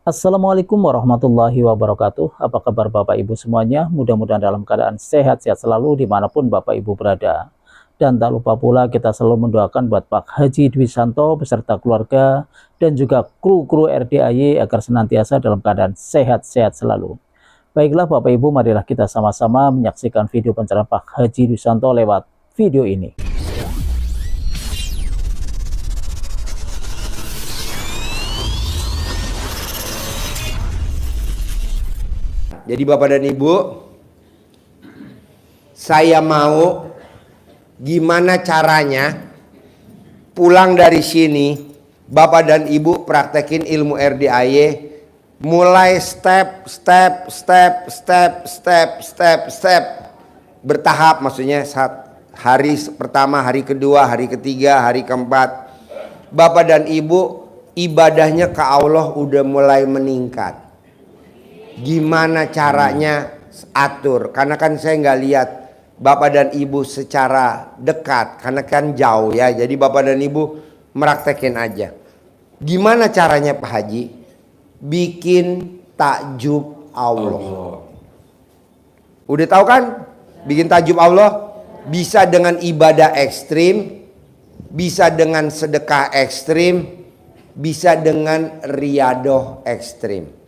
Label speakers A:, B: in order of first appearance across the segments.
A: Assalamualaikum warahmatullahi wabarakatuh. Apa kabar Bapak Ibu semuanya? Mudah-mudahan dalam keadaan sehat-sehat selalu dimanapun Bapak Ibu berada. Dan tak lupa pula kita selalu mendoakan buat Pak Haji Dwi Santo beserta keluarga dan juga kru-kru RDAY agar senantiasa dalam keadaan sehat-sehat selalu. Baiklah Bapak Ibu, marilah kita sama-sama menyaksikan video pencerahan Pak Haji Dwi Santo lewat video ini.
B: Jadi Bapak dan Ibu, saya mau gimana caranya pulang dari sini Bapak dan Ibu praktekin ilmu RDAY mulai step bertahap, maksudnya hari pertama, hari kedua, hari ketiga, hari keempat. Bapak dan Ibu ibadahnya ke Allah udah mulai meningkat. Gimana caranya atur? Karena kan saya nggak lihat Bapak dan Ibu secara dekat, karena kan jauh ya. Jadi Bapak dan Ibu meraktekin aja. Gimana caranya Pak Haji? Bikin takjub Allah. Udah tahu kan? Bikin takjub Allah bisa dengan ibadah ekstrim, bisa dengan sedekah ekstrim, bisa dengan riadoh ekstrim.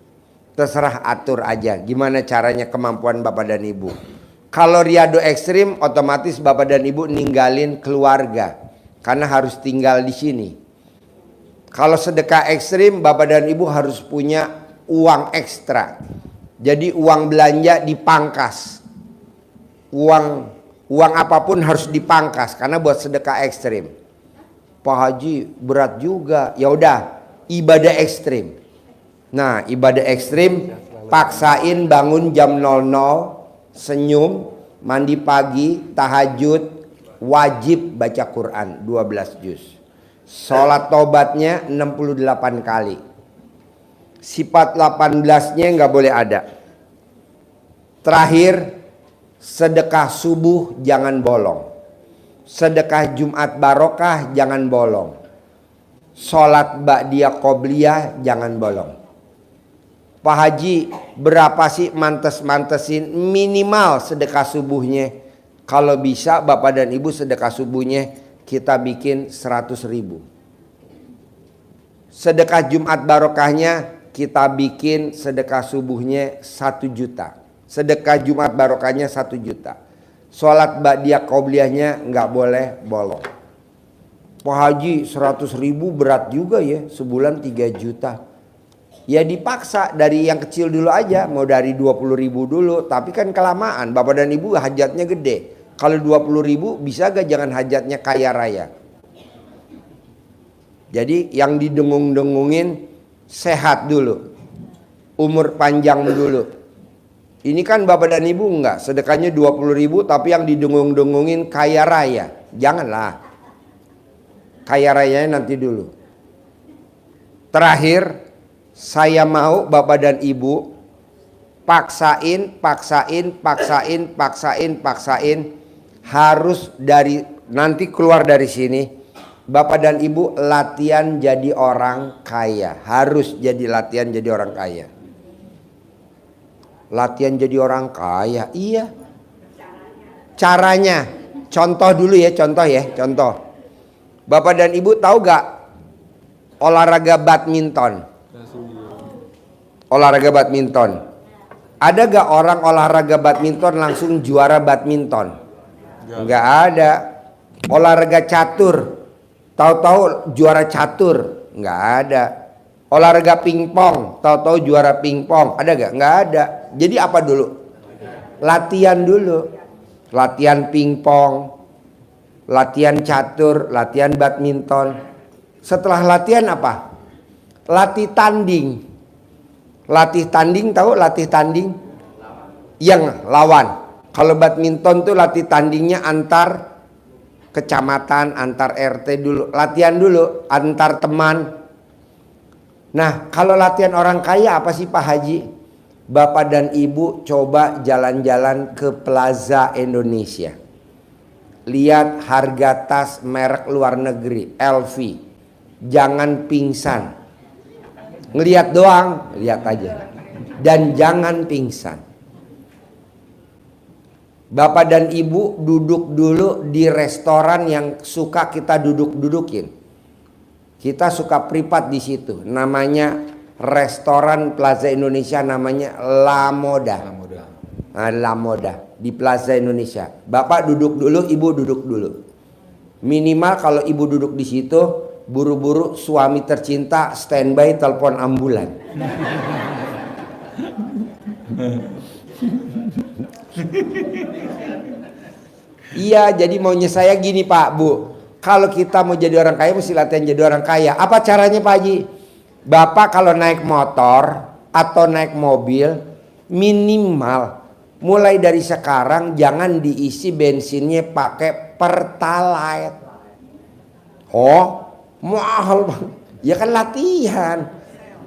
B: Terserah atur aja gimana caranya kemampuan Bapak dan Ibu. Kalau riado ekstrim otomatis Bapak dan Ibu ninggalin keluarga karena harus tinggal di sini. Kalau sedekah ekstrim Bapak dan Ibu harus punya uang ekstra. Jadi uang belanja dipangkas. Uang apapun harus dipangkas karena buat sedekah ekstrim. Pak Haji berat juga. Ya udah, ibadah ekstrim. Nah, ibadah ekstrim, paksain bangun jam 00, senyum, mandi pagi, tahajud, wajib baca Quran 12 juz. Sholat tobatnya 68 kali. Sifat 18-nya nggak boleh ada. Terakhir, sedekah subuh jangan bolong. Sedekah Jumat barokah jangan bolong. Sholat ba'diyah qobliyah jangan bolong. Pak Haji, berapa sih mantesin minimal sedekah subuhnya? Kalau bisa Bapak dan Ibu sedekah subuhnya kita bikin 100.000. Sedekah Jumat barokahnya kita bikin sedekah subuhnya 1 juta. Sedekah Jumat barokahnya 1 juta. Sholat ba'diyah qobliyahnya nggak boleh bolong. Pak Haji 100.000 berat juga ya, sebulan 3 juta. Ya dipaksa dari yang kecil dulu aja, mau dari 20.000 dulu, tapi kan kelamaan. Bapak dan Ibu hajatnya gede. Kalau 20.000 bisa gak jangan hajatnya kaya raya. Jadi yang didengung-dengungin sehat dulu, umur panjang dulu. Ini kan Bapak dan Ibu enggak, sedekahnya 20.000 tapi yang didengung-dengungin kaya raya. Janganlah, kaya rayanya nanti dulu. Terakhir, saya mau Bapak dan Ibu paksain harus dari nanti keluar dari sini Bapak dan Ibu latihan jadi orang kaya. Harus jadi latihan jadi orang kaya. Latihan jadi orang kaya, iya. Caranya, contoh dulu ya, contoh. Bapak dan Ibu tahu gak olahraga badminton? Olahraga badminton. Ada gak orang olahraga badminton langsung juara badminton? Gak ada. Olahraga catur, tahu-tahu juara catur? Gak ada. Olahraga pingpong, tahu-tahu juara pingpong? Ada gak? Gak ada. Jadi apa dulu? Latihan dulu. Latihan pingpong, latihan catur, latihan badminton. Setelah latihan apa? Latih tanding. Latih tanding, tahu latih tanding? Yang lawan. Kalau badminton tuh latih tandingnya antar kecamatan, antar RT dulu. Latihan dulu antar teman. Nah, kalau latihan orang kaya apa sih Pak Haji? Bapak dan Ibu coba jalan-jalan ke Plaza Indonesia. Lihat harga tas merek luar negeri, LV. Jangan pingsan. Ngelihat doang, lihat aja. Dan jangan pingsan. Bapak dan ibu duduk dulu di restoran yang suka kita duduk-dudukin. Kita suka privat di situ. Namanya restoran Plaza Indonesia, namanya La Moda. Nah, La Moda di Plaza Indonesia. Bapak duduk dulu, ibu duduk dulu. Minimal kalau ibu duduk di situ, buru-buru suami tercinta standby telepon ambulan. Iya, jadi maunya saya gini Pak, Bu. Kalau kita mau jadi orang kaya mesti latihan jadi orang kaya. Apa caranya Pak Haji? Bapak kalau naik motor atau naik mobil, minimal mulai dari sekarang jangan diisi bensinnya pakai Pertalite. Oh, mahal Bang. Ya kan latihan.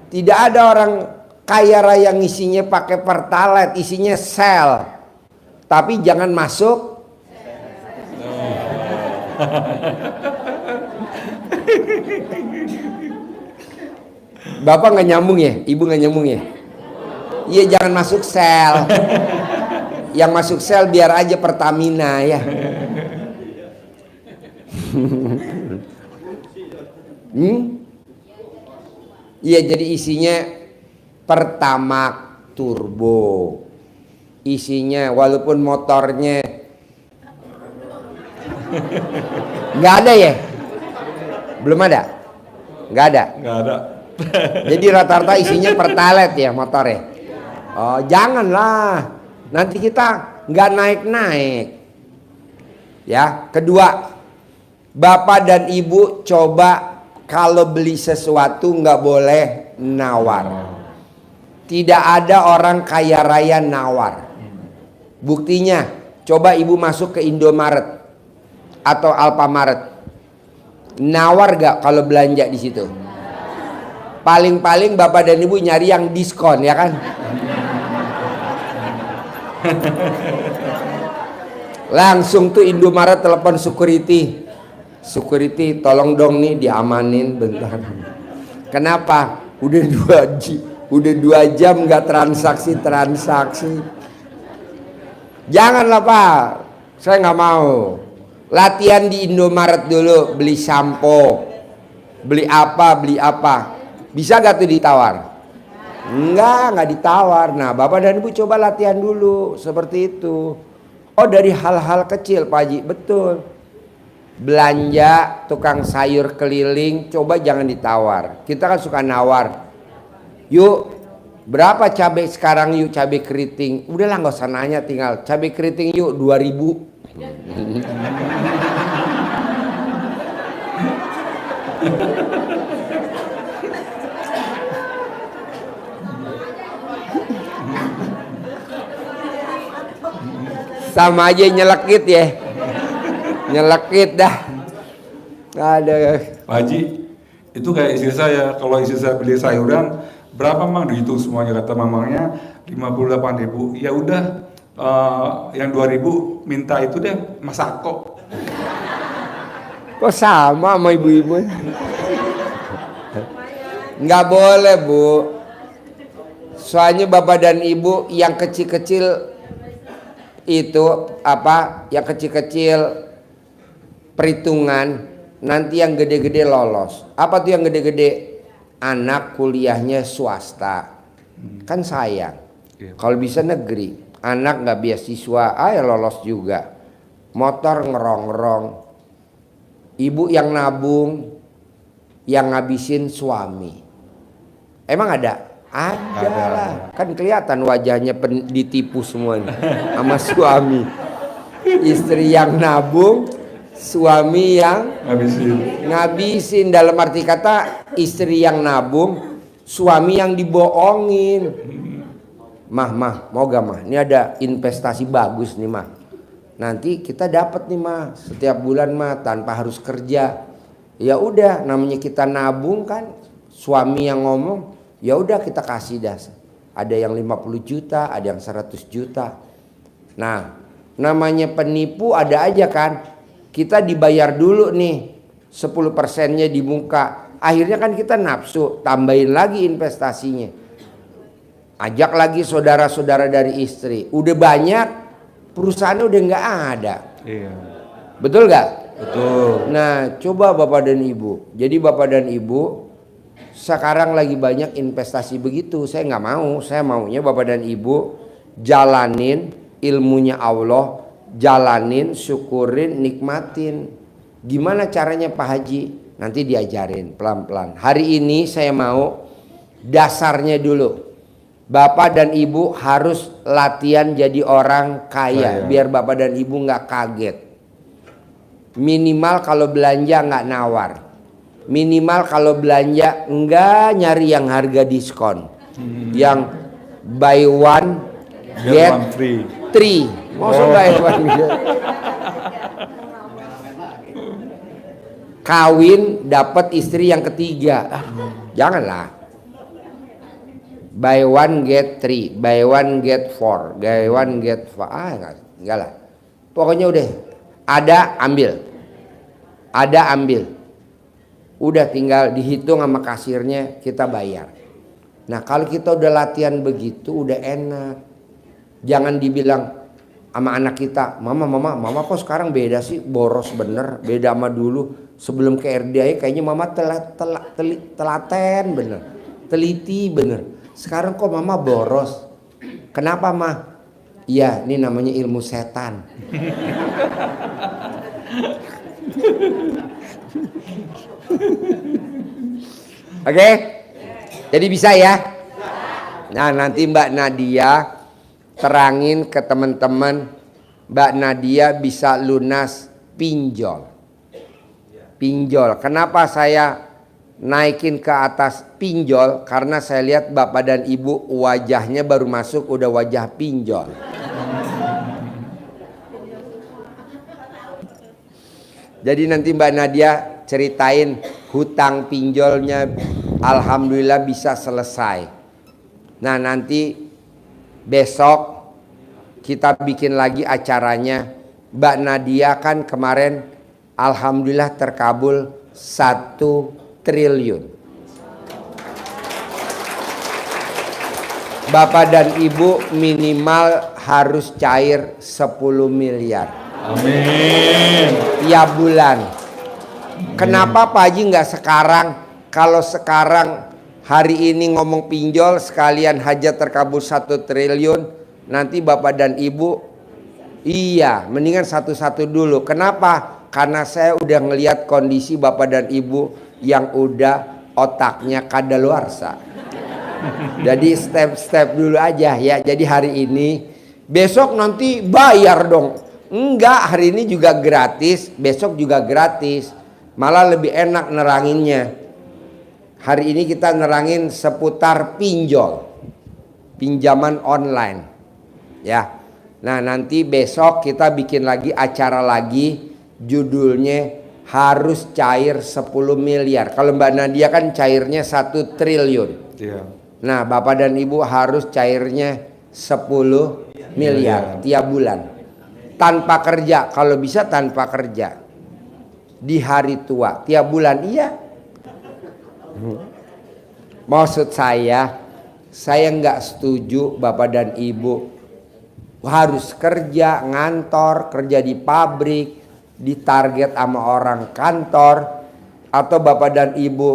B: Tidak ada orang kaya raya ngisinya pakai Pertalite, isinya Shell. Tapi jangan masuk. Bapak nggak nyambung ya, ibu nggak nyambung ya. Iya, jangan masuk Shell. Yang masuk Shell biar aja Pertamina ya. Iya, jadi isinya Pertamax turbo. Isinya walaupun motornya nggak ada ya, belum ada, nggak ada. Jadi rata-rata isinya Pertalite ya motornya. Oh, janganlah, nanti kita nggak naik-naik. Ya, kedua, bapak dan ibu coba kalau beli sesuatu nggak boleh nawar. Tidak ada orang kaya raya nawar. Buktinya, coba ibu masuk ke Indomaret atau Alfamaret, nawar gak kalau belanja di situ? Paling-paling bapak dan ibu nyari yang diskon, ya kan? Langsung tuh Indomaret telepon security, tolong dong nih diamanin bentar. Kenapa? Udah 2 jam nggak transaksi. Janganlah Pak, saya nggak mau. Latihan di Indomaret dulu, beli sampo, beli apa. Bisa gak tuh ditawar? Enggak ditawar. Nah, bapak dan ibu coba latihan dulu seperti itu. Oh, dari hal-hal kecil Pak Haji, betul. Belanja tukang sayur keliling, coba jangan ditawar. Kita kan suka nawar. Yuk, berapa cabai sekarang yuk, cabai keriting? Udahlah nggak usah nanya, tinggal cabai keriting yuk 2.000. Sama aja nyelekit ya, nyelekit dah. Ada
C: Pak Haji, itu kayak istri saya, kalau istri saya beli sayuran, berapa Mang? Dihitung semuanya, kata mamangnya 58.000. Ya udah, yang 2.000 minta itu deh Masako.
B: Kok sama ibu-ibu? Nggak boleh Bu. Soalnya bapak dan ibu yang kecil-kecil itu yang kecil-kecil perhitungan, nanti yang gede-gede lolos. Apa tuh yang gede-gede? Anak kuliahnya swasta, kan sayang. Kalau bisa negeri, anak nggak beasiswa, ya lolos juga. Motor ngerong-ngerong, ibu yang nabung, yang ngabisin suami. Emang ada? Ada lah, kan kelihatan wajahnya ditipu semuanya sama suami. Istri yang nabung, suami yang ngabisin. Dalam arti kata, istri yang nabung, suami yang dibohongin. Mah, mau gak mah? Ini ada investasi bagus nih mah. Nanti kita dapat nih mah setiap bulan mah tanpa harus kerja. Ya udah, namanya kita nabung kan. Suami yang ngomong, ya udah kita kasih dah. Ada yang 50 juta, ada yang 100 juta. Nah, namanya penipu ada aja kan. Kita dibayar dulu nih 10%-nya di muka. Akhirnya kan kita nafsu, tambahin lagi investasinya. Ajak lagi saudara-saudara dari istri. Udah banyak, perusahaannya udah nggak ada.
C: Iya.
B: Betul nggak?
C: Betul.
B: Nah, coba Bapak dan Ibu. Jadi Bapak dan Ibu, sekarang lagi banyak investasi begitu. Saya nggak mau. Saya maunya Bapak dan Ibu jalanin ilmunya Allah, jalanin, syukurin, nikmatin. Gimana caranya Pak Haji? Nanti diajarin pelan-pelan. Hari ini saya mau dasarnya dulu. Bapak dan Ibu harus latihan jadi orang kaya. Biar Bapak dan Ibu nggak kaget. Minimal kalau belanja nggak nawar. Minimal kalau belanja nggak nyari yang harga diskon. Yang buy one get
C: one free.
B: Three. Maksud buy one get. Kawin dapat istri yang ketiga. Janganlah. Buy one get three, buy one get four, buy one get five. Enggak lah. Pokoknya udah ada ambil. Ada ambil. Udah tinggal dihitung sama kasirnya, kita bayar. Nah, kalau kita udah latihan begitu udah enak. Jangan dibilang sama anak kita, mama kok sekarang beda sih, boros bener, beda sama dulu. Sebelum ke RDI kayaknya mama telaten bener, teliti bener. Sekarang kok mama boros. Kenapa mah? Iya, ini namanya ilmu setan. Oke? Jadi bisa ya? Nah, nanti Mbak Nadia terangin ke teman-teman, Mbak Nadia bisa lunas pinjol. Pinjol. Kenapa saya naikin ke atas pinjol? Karena saya lihat Bapak dan Ibu wajahnya baru masuk udah wajah pinjol. Jadi nanti Mbak Nadia ceritain hutang pinjolnya alhamdulillah bisa selesai. Nah, nanti besok kita bikin lagi acaranya. Mbak Nadia kan kemarin alhamdulillah terkabul 1 triliun. Bapak dan Ibu minimal harus cair 10 miliar.
C: Amin.
B: Tiap bulan. Kenapa Pak Haji nggak sekarang? Kalau sekarang hari ini ngomong pinjol sekalian hajat terkabul 1 triliun. Nanti Bapak dan Ibu, iya mendingan satu-satu dulu. Kenapa? Karena saya udah ngelihat kondisi Bapak dan Ibu yang udah otaknya kadaluarsa. Jadi step-step dulu aja ya. Jadi hari ini, besok nanti bayar dong. Enggak, hari ini juga gratis, besok juga gratis. Malah lebih enak neranginnya. Hari ini kita nerangin seputar pinjol. Pinjaman online. Ya. Nah, nanti besok kita bikin lagi acara lagi. Judulnya harus cair 10 miliar. Kalau Mbak Nadia kan cairnya 1 triliun.
C: Iya.
B: Nah, Bapak dan Ibu harus cairnya 10 miliar tiap bulan. Tanpa kerja, kalau bisa tanpa kerja. Di hari tua, tiap bulan, iya. Maksud saya nggak setuju Bapak dan Ibu harus kerja, ngantor, kerja di pabrik, ditarget sama orang kantor, atau Bapak dan Ibu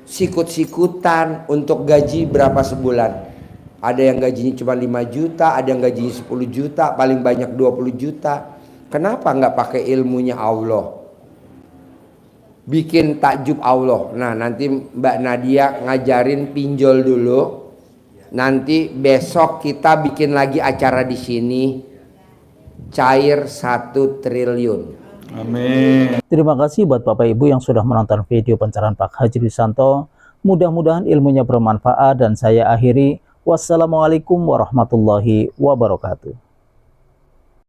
B: sikut-sikutan untuk gaji berapa sebulan. Ada yang gajinya cuma 5 juta, ada yang gajinya 10 juta, paling banyak 20 juta. Kenapa nggak pakai ilmunya Allah? Bikin takjub Allah. Nah, nanti Mbak Nadia ngajarin pinjol dulu. Nanti besok kita bikin lagi acara di sini. Cair 1 triliun.
C: Amin.
A: Terima kasih buat Bapak Ibu yang sudah menonton video pencerahan Pak Haji Dwisanto. Mudah-mudahan ilmunya bermanfaat dan saya akhiri. Wassalamualaikum warahmatullahi wabarakatuh.